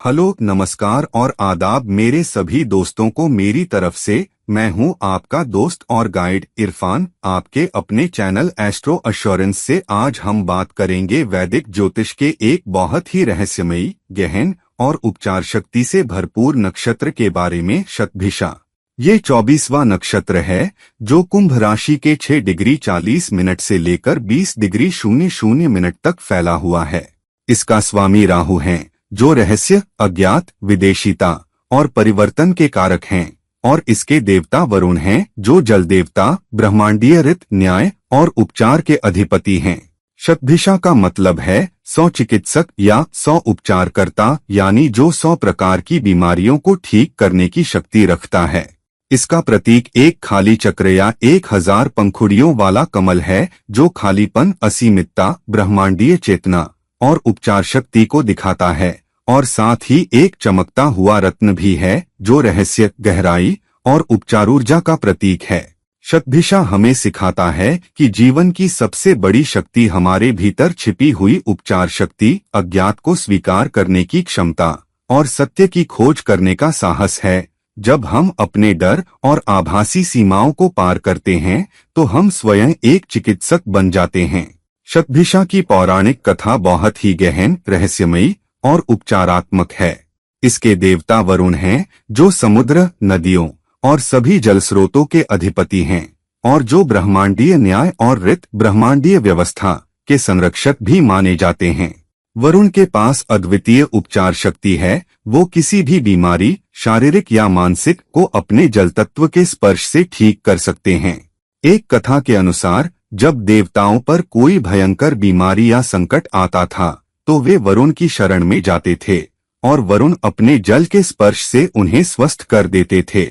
Hello, नमस्कार और आदाब मेरे सभी दोस्तों को मेरी तरफ से। मैं हूं आपका दोस्त और गाइड इरफान, आपके अपने चैनल एस्ट्रो एश्योरेंस से। आज हम बात करेंगे वैदिक ज्योतिष के एक बहुत ही रहस्यमयी, गहन और उपचार शक्ति से भरपूर नक्षत्र के बारे में। शतभिषा ये 24वां नक्षत्र है जो कुंभ राशि के 6 डिग्री 40 मिनट से लेकर 20 डिग्री 00 मिनट तक फैला हुआ है। इसका स्वामी राहु है जो रहस्य, अज्ञात, विदेशिता और परिवर्तन के कारक हैं, और इसके देवता वरुण हैं जो जल देवता, ब्रह्मांडीय रीत, न्याय और उपचार के अधिपति हैं। शतभिषा का मतलब है 100 चिकित्सक या 100 उपचारकर्ता, यानी जो 100 प्रकार की बीमारियों को ठीक करने की शक्ति रखता है। इसका प्रतीक एक खाली चक्र या 1000 पंखुड़ियों वाला कमल है जो खालीपन, असीमितता, ब्रह्मांडीय चेतना और उपचार शक्ति को दिखाता है, और साथ ही एक चमकता हुआ रत्न भी है जो रहस्य, गहराई और उपचार ऊर्जा का प्रतीक है। शतभिषा हमें सिखाता है कि जीवन की सबसे बड़ी शक्ति हमारे भीतर छिपी हुई उपचार शक्ति, अज्ञात को स्वीकार करने की क्षमता और सत्य की खोज करने का साहस है। जब हम अपने डर और आभासी सीमाओं को पार करते हैं तो हम स्वयं एक चिकित्सक बन जाते हैं। शतभिषा की पौराणिक कथा बहुत ही गहन, रहस्यमयी और उपचारात्मक है। इसके देवता वरुण हैं जो समुद्र, नदियों और सभी जल स्रोतों के अधिपति हैं, और जो ब्रह्मांडीय न्याय और रीत, ब्रह्मांडीय व्यवस्था के संरक्षक भी माने जाते हैं। वरुण के पास अद्वितीय उपचार शक्ति है। वो किसी भी बीमारी, शारीरिक या मानसिक, को अपने जल तत्व के स्पर्श से ठीक कर सकते हैं। एक कथा के अनुसार जब देवताओं पर कोई भयंकर बीमारी या संकट आता था तो वे वरुण की शरण में जाते थे, और वरुण अपने जल के स्पर्श से उन्हें स्वस्थ कर देते थे।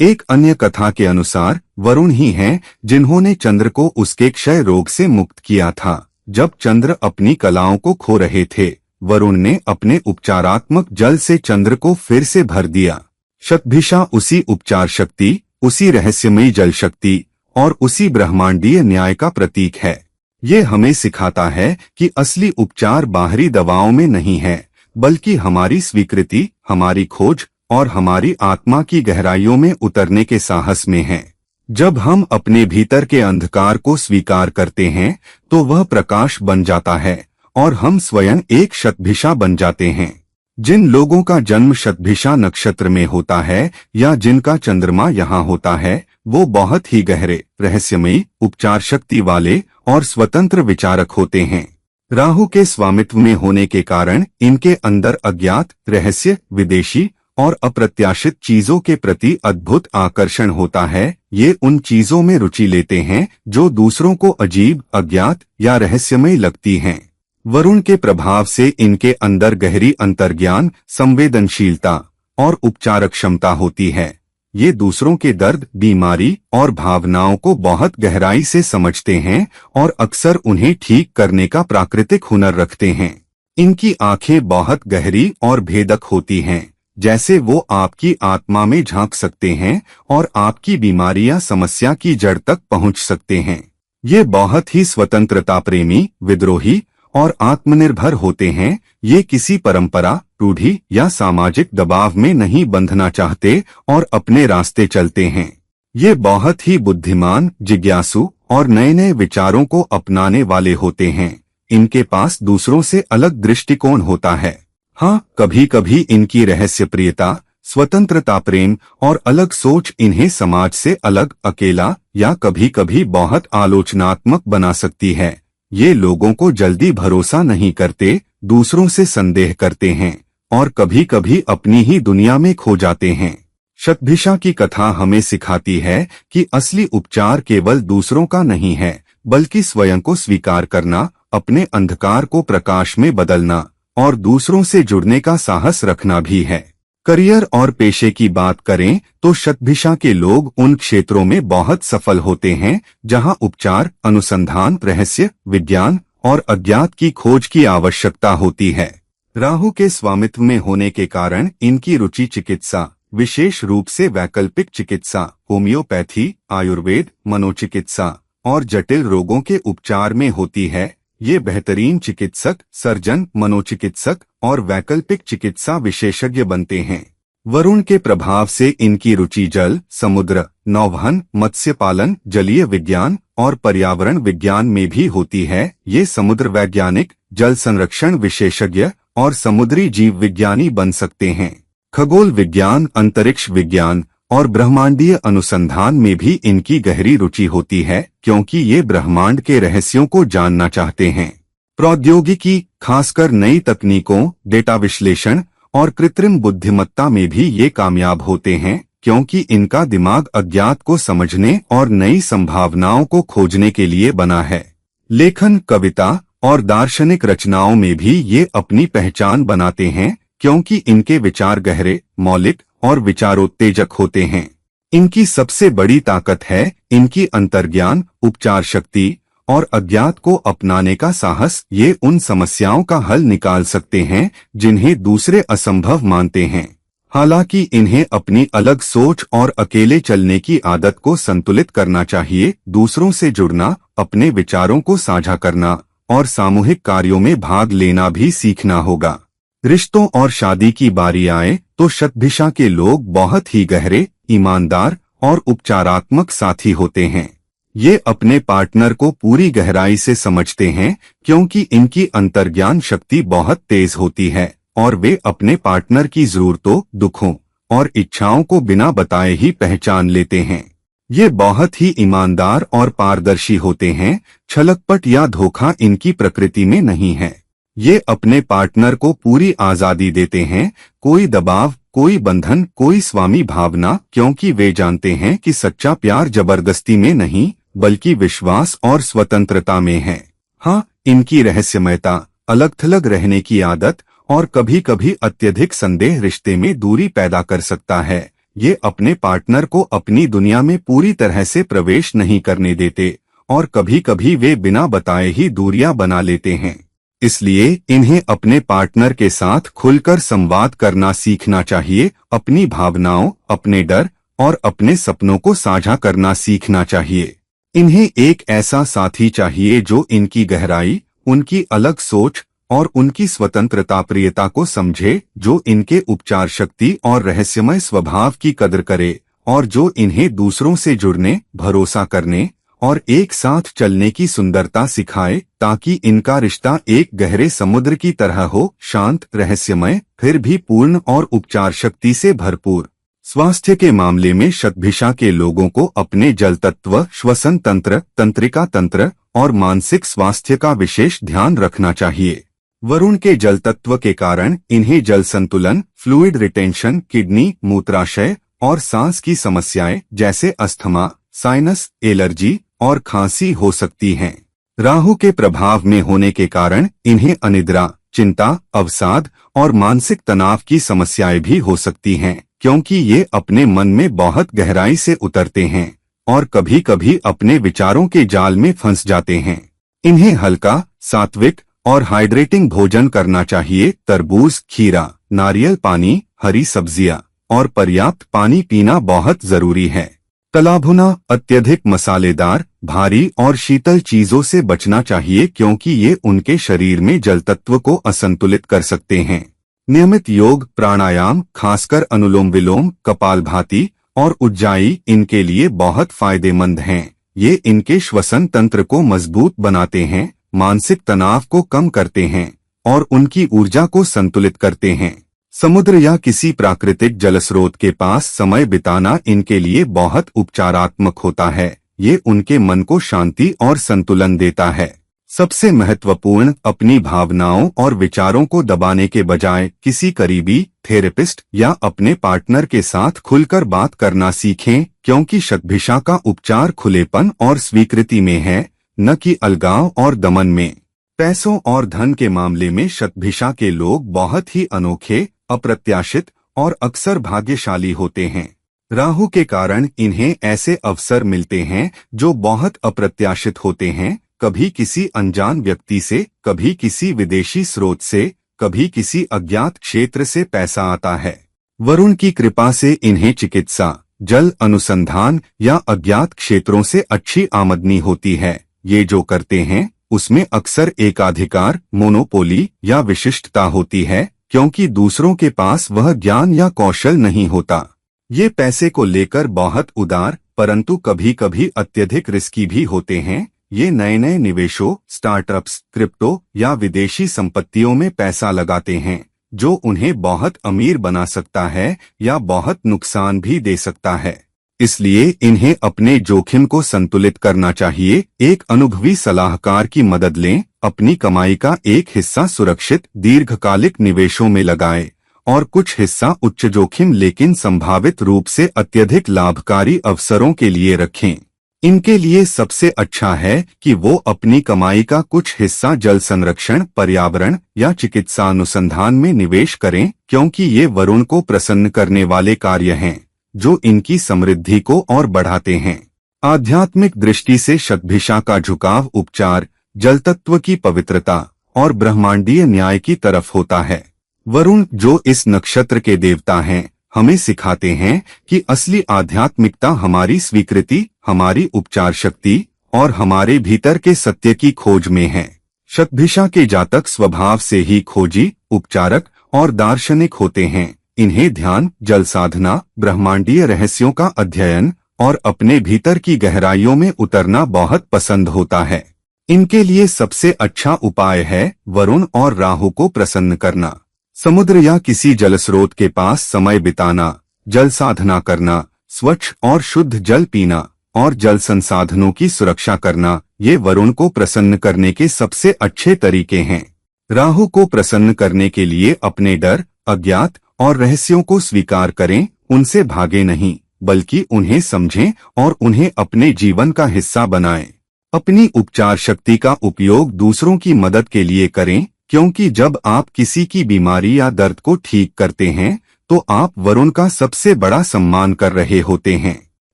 एक अन्य कथा के अनुसार वरुण ही हैं जिन्होंने चंद्र को उसके क्षय रोग से मुक्त किया था। जब चंद्र अपनी कलाओं को खो रहे थे, वरुण ने अपने उपचारात्मक जल से चंद्र को फिर से भर दिया। शतभिषा उसी उपचार शक्ति, उसी रहस्यमयी जल शक्ति और उसी ब्रह्मांडीय न्याय का प्रतीक है। ये हमें सिखाता है कि असली उपचार बाहरी दवाओं में नहीं है, बल्कि हमारी स्वीकृति, हमारी खोज और हमारी आत्मा की गहराइयों में उतरने के साहस में है। जब हम अपने भीतर के अंधकार को स्वीकार करते हैं तो वह प्रकाश बन जाता है, और हम स्वयं एक शतभिषा बन जाते हैं। जिन लोगों का जन्म शतभिषा नक्षत्र में होता है या जिनका चंद्रमा यहाँ होता है, वो बहुत ही गहरे, रहस्यमयी, उपचार शक्ति वाले और स्वतंत्र विचारक होते हैं। राहु के स्वामित्व में होने के कारण इनके अंदर अज्ञात, रहस्य, विदेशी और अप्रत्याशित चीजों के प्रति अद्भुत आकर्षण होता है। ये उन चीजों में रुचि लेते हैं जो दूसरों को अजीब, अज्ञात या रहस्यमय लगती हैं। वरुण के प्रभाव से इनके अंदर गहरी अंतर्ज्ञान, संवेदनशीलता और उपचारक क्षमता होती है। ये दूसरों के दर्द, बीमारी और भावनाओं को बहुत गहराई से समझते हैं और अक्सर उन्हें ठीक करने का प्राकृतिक हुनर रखते हैं। इनकी आंखें बहुत गहरी और भेदक होती हैं, जैसे वो आपकी आत्मा में झांक सकते हैं और आपकी बीमारी या समस्या की जड़ तक पहुंच सकते हैं। ये बहुत ही स्वतंत्रता प्रेमी, विद्रोही और आत्मनिर्भर होते हैं। ये किसी परंपरा, रूढ़ी या सामाजिक दबाव में नहीं बंधना चाहते और अपने रास्ते चलते हैं। ये बहुत ही बुद्धिमान, जिज्ञासु और नए नए विचारों को अपनाने वाले होते हैं। इनके पास दूसरों से अलग दृष्टिकोण होता है। हाँ, कभी कभी इनकी रहस्यप्रियता, स्वतंत्रता प्रेम और अलग सोच इन्हें समाज से अलग, अकेला या कभी कभी बहुत आलोचनात्मक बना सकती है। ये लोगों को जल्दी भरोसा नहीं करते, दूसरों से संदेह करते हैं और कभी कभी अपनी ही दुनिया में खो जाते हैं। शतभिषा की कथा हमें सिखाती है कि असली उपचार केवल दूसरों का नहीं है, बल्कि स्वयं को स्वीकार करना, अपने अंधकार को प्रकाश में बदलना और दूसरों से जुड़ने का साहस रखना भी है। करियर और पेशे की बात करें तो शतभिषा के लोग उन क्षेत्रों में बहुत सफल होते हैं जहां उपचार, अनुसंधान, रहस्य, विज्ञान और अज्ञात की खोज की आवश्यकता होती है। राहु के स्वामित्व में होने के कारण इनकी रुचि चिकित्सा, विशेष रूप से वैकल्पिक चिकित्सा, होम्योपैथी, आयुर्वेद, मनोचिकित्सा और जटिल रोगों के उपचार में होती है। ये बेहतरीन चिकित्सक, सर्जन, मनोचिकित्सक और वैकल्पिक चिकित्सा विशेषज्ञ बनते हैं। वरुण के प्रभाव से इनकी रुचि जल, समुद्र, नौवहन, मत्स्य पालन, जलीय विज्ञान और पर्यावरण विज्ञान में भी होती है। ये समुद्र वैज्ञानिक, जल संरक्षण विशेषज्ञ और समुद्री जीव विज्ञानी बन सकते हैं। खगोल विज्ञान, अंतरिक्ष विज्ञान और ब्रह्मांडीय अनुसंधान में भी इनकी गहरी रुचि होती है, क्योंकि ये ब्रह्मांड के रहस्यों को जानना चाहते हैं। प्रौद्योगिकी, खासकर नई तकनीकों, डेटा विश्लेषण और कृत्रिम बुद्धिमत्ता में भी ये कामयाब होते हैं, क्योंकि इनका दिमाग अज्ञात को समझने और नई संभावनाओं को खोजने के लिए बना है। लेखन, कविता और दार्शनिक रचनाओं में भी ये अपनी पहचान बनाते हैं, क्योंकि इनके विचार गहरे, मौलिक और विचारोत्तेजक होते हैं। इनकी सबसे बड़ी ताकत है इनकी अंतर्ज्ञान, उपचार शक्ति और अज्ञात को अपनाने का साहस। ये उन समस्याओं का हल निकाल सकते हैं जिन्हें दूसरे असंभव मानते हैं। हालांकि इन्हें अपनी अलग सोच और अकेले चलने की आदत को संतुलित करना चाहिए। दूसरों से जुड़ना, अपने विचारों को साझा करना और सामूहिक कार्यों में भाग लेना भी सीखना होगा। रिश्तों और शादी की बारी आए तो शतभिषा के लोग बहुत ही गहरे, ईमानदार और उपचारात्मक साथी होते हैं। ये अपने पार्टनर को पूरी गहराई से समझते हैं, क्योंकि इनकी अंतर्ज्ञान शक्ति बहुत तेज होती है और वे अपने पार्टनर की जरूरतों, दुखों और इच्छाओं को बिना बताए ही पहचान लेते हैं। ये बहुत ही ईमानदार और पारदर्शी होते हैं। छलकपट या धोखा इनकी प्रकृति में नहीं है। ये अपने पार्टनर को पूरी आजादी देते हैं, कोई दबाव, कोई बंधन, कोई स्वामी भावना, क्योंकि वे जानते हैं कि सच्चा प्यार जबरदस्ती में नहीं बल्कि विश्वास और स्वतंत्रता में है। हाँ, इनकी रहस्यमयता, अलग-थलग रहने की आदत और कभी-कभी अत्यधिक संदेह रिश्ते में दूरी पैदा कर सकता है। ये अपने पार्टनर को अपनी दुनिया में पूरी तरह से प्रवेश नहीं करने देते और कभी-कभी वे बिना बताए ही दूरियां बना लेते हैं। इसलिए इन्हें अपने पार्टनर के साथ खुलकर संवाद करना सीखना चाहिए। अपनी भावनाओं, अपने डर और अपने सपनों को साझा करना सीखना चाहिए। इन्हें एक ऐसा साथी चाहिए जो इनकी गहराई, उनकी अलग सोच और उनकी स्वतंत्रता प्रियता को समझे, जो इनके उपचार शक्ति और रहस्यमय स्वभाव की कदर करे और जो इन्हें दूसरों से जुड़ने, भरोसा करने और एक साथ चलने की सुंदरता सिखाए, ताकि इनका रिश्ता एक गहरे समुद्र की तरह हो, शांत, रहस्यमय, फिर भी पूर्ण और उपचार शक्ति से भरपूर। स्वास्थ्य के मामले में शतभिषा के लोगों को अपने जल तत्व, श्वसन तंत्र, तंत्रिका तंत्र और मानसिक स्वास्थ्य का विशेष ध्यान रखना चाहिए। वरुण के जल तत्व के कारण इन्हें जल संतुलन, फ्लूइड रिटेंशन, किडनी, मूत्राशय और सांस की समस्याएं जैसे अस्थमा, साइनस, एलर्जी और खांसी हो सकती हैं। राहु के प्रभाव में होने के कारण इन्हें अनिद्रा, चिंता, अवसाद और मानसिक तनाव की समस्याएं भी हो सकती हैं, क्योंकि ये अपने मन में बहुत गहराई से उतरते हैं और कभी-कभी अपने विचारों के जाल में फंस जाते हैं। इन्हें हल्का, सात्विक और हाइड्रेटिंग भोजन करना चाहिए। तरबूज, खीरा, नारियल पानी, हरी सब्जियां और पर्याप्त पानी पीना बहुत जरूरी है। तला भुना, अत्यधिक मसालेदार, भारी और शीतल चीजों से बचना चाहिए, क्योंकि ये उनके शरीर में जल तत्व को असंतुलित कर सकते हैं। नियमित योग, प्राणायाम, खासकर अनुलोम विलोम, कपालभाति और उज्जाई इनके लिए बहुत फायदेमंद हैं। ये इनके श्वसन तंत्र को मजबूत बनाते हैं, मानसिक तनाव को कम करते हैं और उनकी ऊर्जा को संतुलित करते हैं। समुद्र या किसी प्राकृतिक जलस्रोत के पास समय बिताना इनके लिए बहुत उपचारात्मक होता है। ये उनके मन को शांति और संतुलन देता है। सबसे महत्वपूर्ण, अपनी भावनाओं और विचारों को दबाने के बजाय किसी करीबी थेरेपिस्ट या अपने पार्टनर के साथ खुलकर बात करना सीखें, क्योंकि शतभिषा का उपचार खुलेपन और स्वीकृति में है, न कि अलगाव और दमन में। पैसों और धन के मामले में शतभिषा के लोग बहुत ही अनोखे, अप्रत्याशित और अक्सर भाग्यशाली होते हैं। राहु के कारण इन्हें ऐसे अवसर मिलते हैं जो बहुत अप्रत्याशित होते हैं, कभी किसी अनजान व्यक्ति से, कभी किसी विदेशी स्रोत से, कभी किसी अज्ञात क्षेत्र से पैसा आता है। वरुण की कृपा से इन्हें चिकित्सा, जल अनुसंधान या अज्ञात क्षेत्रों से अच्छी आमदनी होती है। ये जो करते हैं उसमें अक्सर एकाधिकार, मोनोपोली या विशिष्टता होती है, क्योंकि दूसरों के पास वह ज्ञान या कौशल नहीं होता। ये पैसे को लेकर बहुत उदार परंतु कभी कभी अत्यधिक रिस्की भी होते हैं। ये नए नए निवेशों, स्टार्टअप्स, क्रिप्टो या विदेशी संपत्तियों में पैसा लगाते हैं, जो उन्हें बहुत अमीर बना सकता है या बहुत नुकसान भी दे सकता है। इसलिए इन्हें अपने जोखिम को संतुलित करना चाहिए। एक अनुभवी सलाहकार की मदद लें, अपनी कमाई का एक हिस्सा सुरक्षित दीर्घकालिक निवेशों में लगाएं और कुछ हिस्सा उच्च जोखिम लेकिन संभावित रूप से अत्यधिक लाभकारी अवसरों के लिए रखें। इनके लिए सबसे अच्छा है कि वो अपनी कमाई का कुछ हिस्सा जल संरक्षण, पर्यावरण या चिकित्सा अनुसंधान में निवेश करें, क्योंकि ये वरुण को प्रसन्न करने वाले कार्य हैं जो इनकी समृद्धि को और बढ़ाते हैं। आध्यात्मिक दृष्टि से शतभिषा का झुकाव उपचार, जल तत्व की पवित्रता और ब्रह्मांडीय न्याय की तरफ होता है। वरुण, जो इस नक्षत्र के देवता हैं, हमें सिखाते हैं कि असली आध्यात्मिकता हमारी स्वीकृति, हमारी उपचार शक्ति और हमारे भीतर के सत्य की खोज में है। शतभिषा के जातक स्वभाव से ही खोजी, उपचारक और दार्शनिक होते हैं। इन्हें ध्यान, जल साधना, ब्रह्मांडीय रहस्यों का अध्ययन और अपने भीतर की गहराइयों में उतरना बहुत पसंद होता है। इनके लिए सबसे अच्छा उपाय है वरुण और राहु को प्रसन्न करना। समुद्र या किसी जलस्रोत के पास समय बिताना, जल साधना करना, स्वच्छ और शुद्ध जल पीना और जल संसाधनों की सुरक्षा करना, ये वरुण को प्रसन्न करने के सबसे अच्छे तरीके हैं। राहु को प्रसन्न करने के लिए अपने डर, अज्ञात और रहस्यों को स्वीकार करें। उनसे भागे नहीं, बल्कि उन्हें समझें और उन्हें अपने जीवन का हिस्सा बनाएं। अपनी उपचार शक्ति का उपयोग दूसरों की मदद के लिए करें, क्योंकि जब आप किसी की बीमारी या दर्द को ठीक करते हैं तो आप वरुण का सबसे बड़ा सम्मान कर रहे होते हैं।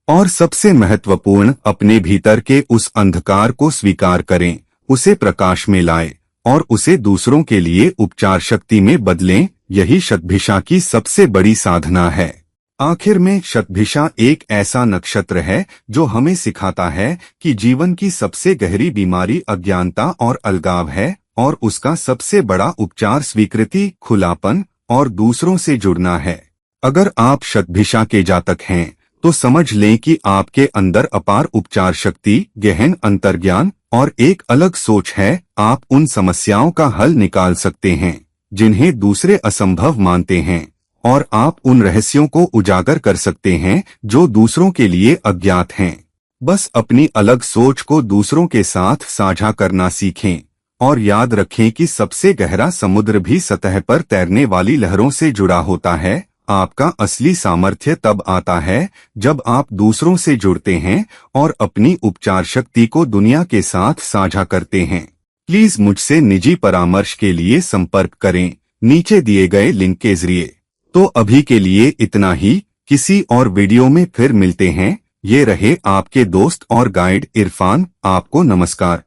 और सबसे महत्वपूर्ण, अपने भीतर के उस अंधकार को स्वीकार करें, उसे प्रकाश में लाएं और उसे दूसरों के लिए उपचार शक्ति में बदलें। यही शतभिषा की सबसे बड़ी साधना है। आखिर में शतभिषा एक ऐसा नक्षत्र है जो हमें सिखाता है कि जीवन की सबसे गहरी बीमारी अज्ञानता और अलगाव है और उसका सबसे बड़ा उपचार स्वीकृति, खुलापन और दूसरों से जुड़ना है। अगर आप शतभिषा के जातक हैं तो समझ लें कि आपके अंदर अपार उपचार शक्ति, गहन अंतर्ज्ञान और एक अलग सोच है। आप उन समस्याओं का हल निकाल सकते हैं जिन्हें दूसरे असंभव मानते हैं और आप उन रहस्यों को उजागर कर सकते हैं जो दूसरों के लिए अज्ञात हैं। बस अपनी अलग सोच को दूसरों के साथ साझा करना सीखें और याद रखें कि सबसे गहरा समुद्र भी सतह पर तैरने वाली लहरों से जुड़ा होता है। आपका असली सामर्थ्य तब आता है जब आप दूसरों से जुड़ते हैं और अपनी उपचार शक्ति को दुनिया के साथ साझा करते हैं। प्लीज मुझसे निजी परामर्श के लिए संपर्क करें नीचे दिए गए लिंक के जरिए। तो अभी के लिए इतना ही, किसी और वीडियो में फिर मिलते हैं। ये रहे आपके दोस्त और गाइड इरफान। आपको नमस्कार।